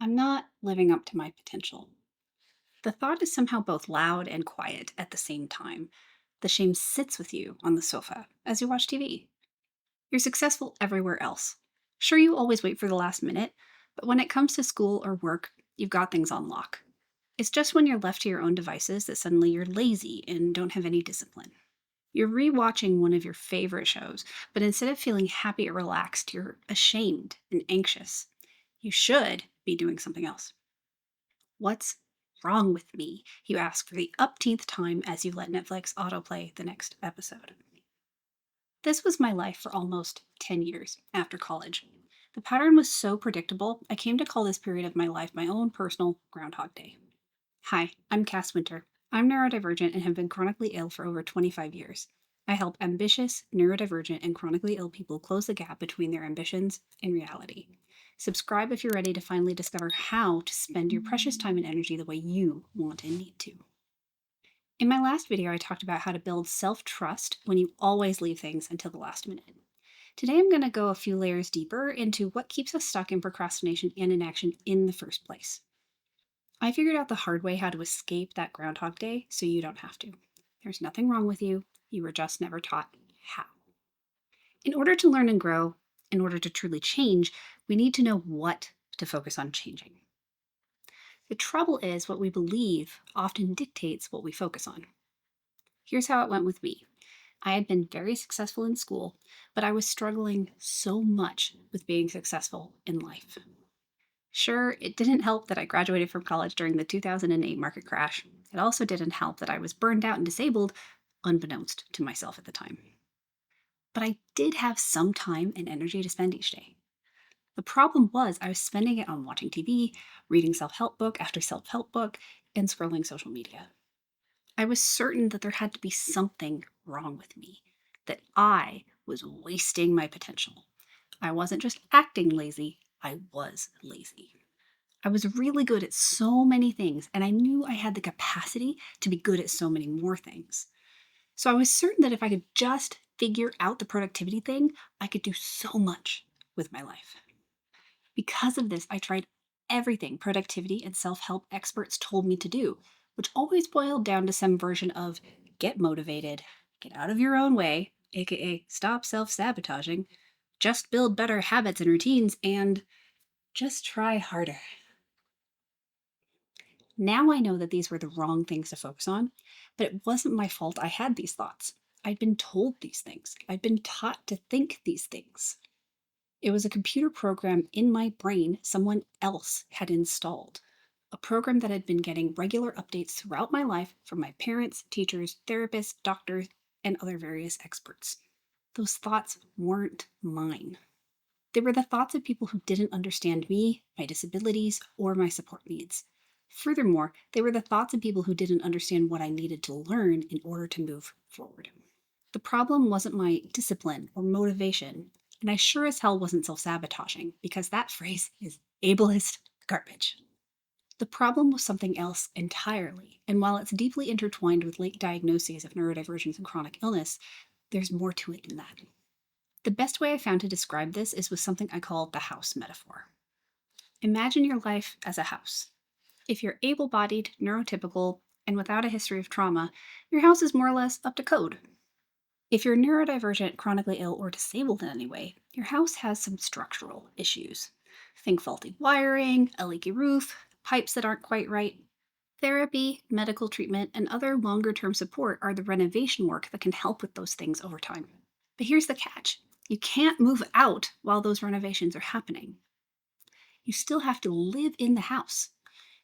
I'm not living up to my potential. The thought is somehow both loud and quiet at the same time. The shame sits with you on the sofa as you watch TV. You're successful everywhere else. Sure, you always wait for the last minute, but when it comes to school or work, you've got things on lock. It's just when you're left to your own devices that suddenly you're lazy and don't have any discipline. You're rewatching one of your favorite shows, but instead of feeling happy or relaxed, you're ashamed and anxious. You should be doing something else. What's wrong with me? You ask for the upteenth time as you let Netflix autoplay the next episode. This was my life for almost 10 years after college. The pattern was so predictable, I came to call this period of my life my own personal Groundhog Day. Hi, I'm Cass Winter. I'm neurodivergent and have been chronically ill for over 25 years. I help ambitious, neurodivergent, and chronically ill people close the gap between their ambitions and reality. Subscribe if you're ready to finally discover how to spend your precious time and energy the way you want and need to. In my last video, I talked about how to build self trust when you always leave things until the last minute. Today, I'm going to go a few layers deeper into what keeps us stuck in procrastination and inaction in the first place. I figured out the hard way how to escape that Groundhog Day so you don't have to. There's nothing wrong with you, you were just never taught how. In order to learn and grow, in order to truly change, we need to know what to focus on changing. The trouble is, what we believe often dictates what we focus on. Here's how it went with me. I had been very successful in school, but I was struggling so much with being successful in life. Sure, it didn't help that I graduated from college during the 2008 market crash. It also didn't help that I was burned out and disabled, unbeknownst to myself at the time. But I did have some time and energy to spend each day. The problem was I was spending it on watching TV, reading self help book after self help book, and scrolling social media. I was certain that there had to be something wrong with me, that I was wasting my potential. I wasn't just acting lazy, I was lazy. I was really good at so many things, and I knew I had the capacity to be good at so many more things. So I was certain that if I could just figure out the productivity thing, I could do so much with my life. Because of this, I tried everything productivity and self help experts told me to do, which always boiled down to some version of get motivated, get out of your own way, aka stop self sabotaging, just build better habits and routines, and just try harder. Now I know that these were the wrong things to focus on, but it wasn't my fault I had these thoughts. I'd been told these things. I'd been taught to think these things. It was a computer program in my brain someone else had installed. A program that had been getting regular updates throughout my life from my parents, teachers, therapists, doctors, and other various experts. Those thoughts weren't mine. They were the thoughts of people who didn't understand me, my disabilities, or my support needs. Furthermore, they were the thoughts of people who didn't understand what I needed to learn in order to move forward. The problem wasn't my discipline or motivation, and I sure as hell wasn't self sabotaging, because that phrase is ableist garbage. The problem was something else entirely, and while it's deeply intertwined with late diagnoses of neurodivergence and chronic illness, there's more to it than that. The best way I found to describe this is with something I call the house metaphor. Imagine your life as a house. If you're able bodied, neurotypical, and without a history of trauma, your house is more or less up to code. If you're neurodivergent, chronically ill, or disabled in any way, your house has some structural issues. Think faulty wiring, a leaky roof, pipes that aren't quite right. Therapy, medical treatment, and other longer term support are the renovation work that can help with those things over time. But here's the catch: you can't move out while those renovations are happening. You still have to live in the house.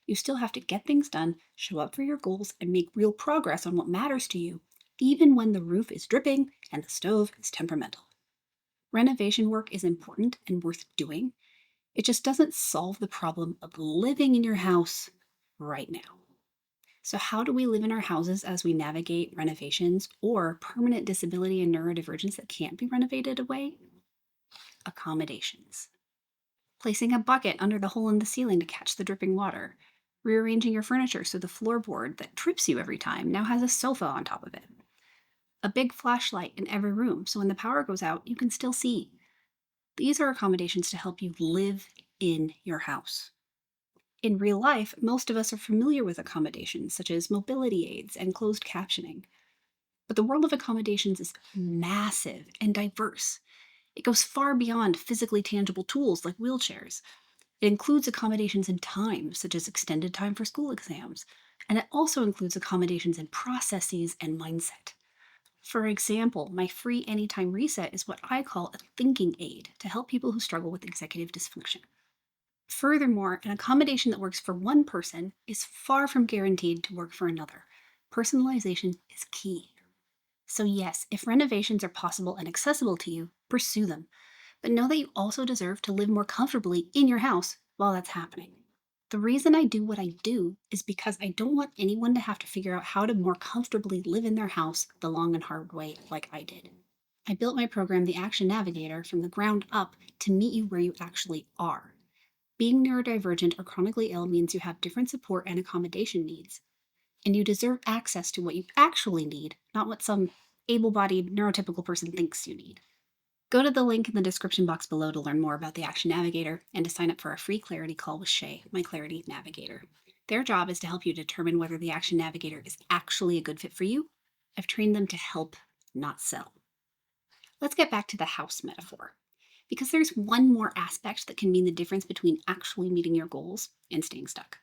You still have to get things done, show up for your goals, and make real progress on what matters to you, even when the roof is dripping and the stove is temperamental. Renovation work is important and worth doing. It just doesn't solve the problem of living in your house right now. So, how do we live in our houses as we navigate renovations or permanent disability and neurodivergence that can't be renovated away? Accommodations. Placing a bucket under the hole in the ceiling to catch the dripping water. Rearranging your furniture so the floorboard that trips you every time now has a sofa on top of it. A big flashlight in every room so when the power goes out, you can still see. These are accommodations to help you live in your house. In real life, most of us are familiar with accommodations such as mobility aids and closed captioning. But the world of accommodations is massive and diverse. It goes far beyond physically tangible tools like wheelchairs. It includes accommodations in time, such as extended time for school exams. And it also includes accommodations in processes and mindset. For example, my free anytime reset is what I call a thinking aid to help people who struggle with executive dysfunction. Furthermore, an accommodation that works for one person is far from guaranteed to work for another. Personalization is key. So, yes, if renovations are possible and accessible to you, pursue them. But know that you also deserve to live more comfortably in your house while that's happening. The reason I do what I do is because I don't want anyone to have to figure out how to more comfortably live in their house the long and hard way like I did. I built my program, The Action Navigator, from the ground up to meet you where you actually are. Being neurodivergent or chronically ill means you have different support and accommodation needs, and you deserve access to what you actually need, not what some able bodied neurotypical person thinks you need. Go to the link in the description box below to learn more about the Action Navigator and to sign up for a free clarity call with Shay, my clarity navigator. Their job is to help you determine whether the Action Navigator is actually a good fit for you. I've trained them to help, not sell. Let's get back to the house metaphor, because there's one more aspect that can mean the difference between actually meeting your goals and staying stuck.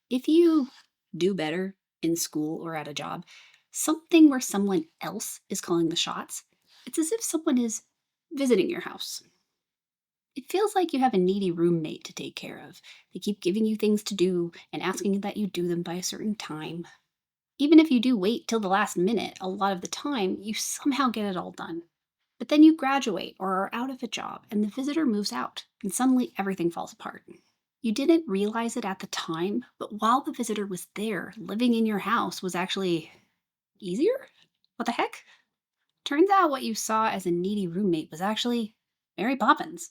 If you do better in school or at a job, something where someone else is calling the shots, it's as if someone is visiting your house. It feels like you have a needy roommate to take care of. They keep giving you things to do and asking that you do them by a certain time. Even if you do wait till the last minute, a lot of the time, you somehow get it all done. But then you graduate or are out of a job and the visitor moves out, and suddenly everything falls apart. You didn't realize it at the time, but while the visitor was there, living in your house was actually easier? What the heck? Turns out what you saw as a needy roommate was actually Mary Poppins.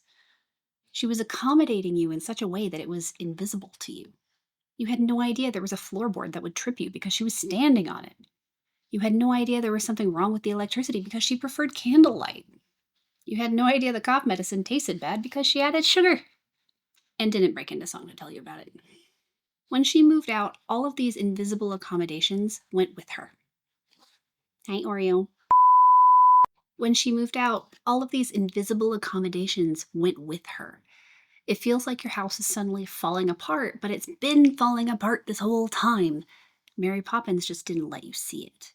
She was accommodating you in such a way that it was invisible to you. You had no idea there was a floorboard that would trip you because she was standing on it. You had no idea there was something wrong with the electricity because she preferred candlelight. You had no idea the cough medicine tasted bad because she added sugar and didn't break into song to tell you about it. When she moved out, all of these invisible accommodations went with her. Hi, Oreo. When she moved out, all of these invisible accommodations went with her. It feels like your house is suddenly falling apart, but it's been falling apart this whole time. Mary Poppins just didn't let you see it.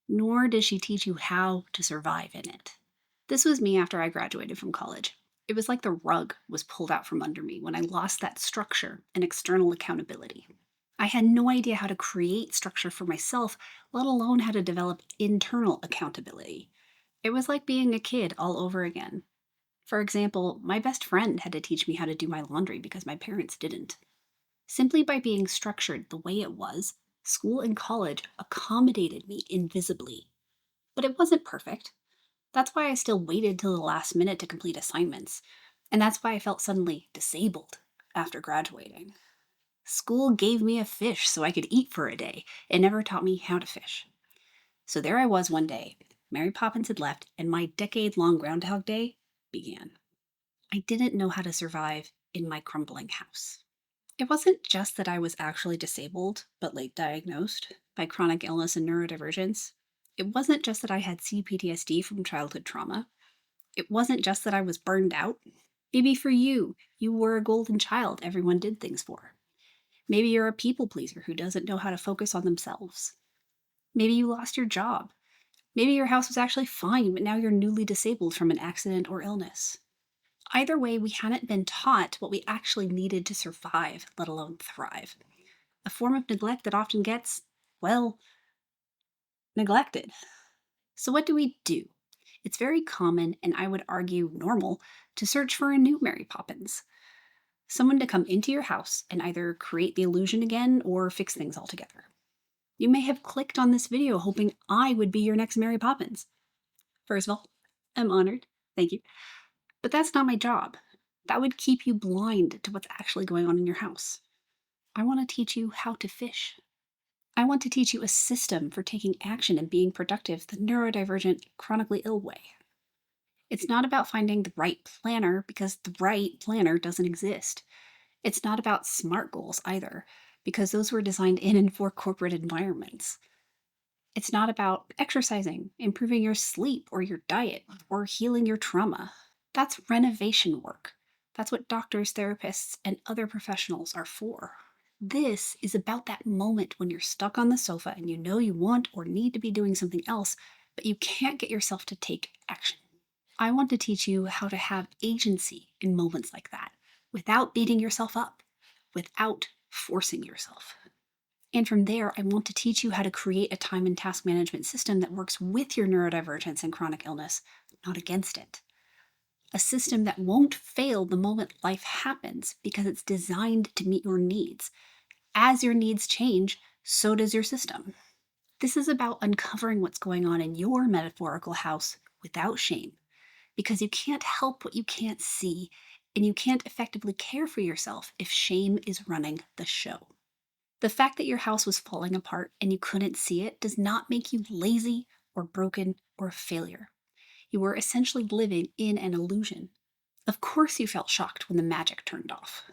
Nor did she teach you how to survive in it. This was me after I graduated from college. It was like the rug was pulled out from under me when I lost that structure and external accountability. I had no idea how to create structure for myself, let alone how to develop internal accountability. It was like being a kid all over again. For example, my best friend had to teach me how to do my laundry because my parents didn't. Simply by being structured the way it was, school and college accommodated me invisibly. But it wasn't perfect. That's why I still waited till the last minute to complete assignments. And that's why I felt suddenly disabled after graduating. School gave me a fish so I could eat for a day. It never taught me how to fish. So there I was one day. Mary Poppins had left, and my decade-long Groundhog Day began. I didn't know how to survive in my crumbling house. It wasn't just that I was actually disabled, but late diagnosed by chronic illness and neurodivergence. It wasn't just that I had CPTSD from childhood trauma. It wasn't just that I was burned out. Maybe for you, you were a golden child everyone did things for. Maybe you're a people pleaser who doesn't know how to focus on themselves. Maybe you lost your job. Maybe your house was actually fine, but now you're newly disabled from an accident or illness. Either way, we hadn't been taught what we actually needed to survive, let alone thrive. A form of neglect that often gets, well, neglected. So, what do we do? It's very common, and I would argue normal, to search for a new Mary Poppins. Someone to come into your house and either create the illusion again or fix things altogether. You may have clicked on this video hoping I would be your next Mary Poppins. First of all, I'm honored. Thank you. But that's not my job. That would keep you blind to what's actually going on in your house. I want to teach you how to fish. I want to teach you a system for taking action and being productive the neurodivergent, chronically ill way. It's not about finding the right planner because the right planner doesn't exist. It's not about SMART goals either, because those were designed in and for corporate environments. It's not about exercising, improving your sleep or your diet, or healing your trauma. That's renovation work. That's what doctors, therapists, and other professionals are for. This is about that moment when you're stuck on the sofa and you know you want or need to be doing something else, but you can't get yourself to take action. I want to teach you how to have agency in moments like that without beating yourself up, without forcing yourself. And from there, I want to teach you how to create a time and task management system that works with your neurodivergence and chronic illness, not against it. A system that won't fail the moment life happens because it's designed to meet your needs. As your needs change, so does your system. This is about uncovering what's going on in your metaphorical house without shame, because you can't help what you can't see, and you can't effectively care for yourself if shame is running the show. The fact that your house was falling apart and you couldn't see it does not make you lazy or broken or a failure. You were essentially living in an illusion. Of course, you felt shocked when the magic turned off.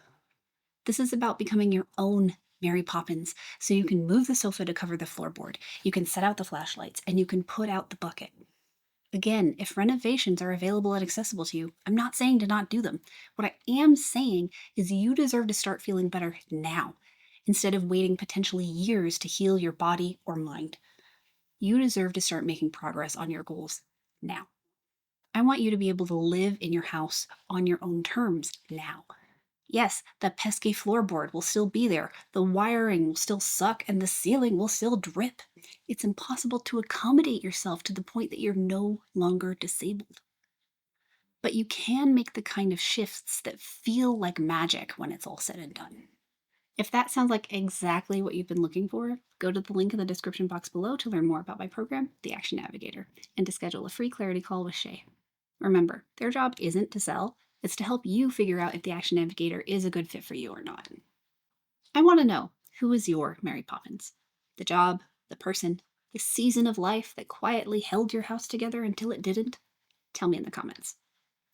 This is about becoming your own Mary Poppins, so you can move the sofa to cover the floorboard, you can set out the flashlights, and you can put out the bucket. Again, if renovations are available and accessible to you, I'm not saying to not do them. What I am saying is you deserve to start feeling better now, instead of waiting potentially years to heal your body or mind. You deserve to start making progress on your goals now. I want you to be able to live in your house on your own terms now. Yes, the pesky floorboard will still be there, the wiring will still suck, and the ceiling will still drip. It's impossible to accommodate yourself to the point that you're no longer disabled. But you can make the kind of shifts that feel like magic when it's all said and done. If that sounds like exactly what you've been looking for, go to the link in the description box below to learn more about my program, The Action Navigator, and to schedule a free clarity call with Shay. Remember, their job isn't to sell, it's to help you figure out if the Action Navigator is a good fit for you or not. I want to know, who is your Mary Poppins? The job, the person, the season of life that quietly held your house together until it didn't? Tell me in the comments.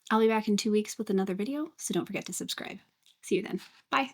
I'll be back in 2 weeks with another video, so don't forget to subscribe. See you then. Bye.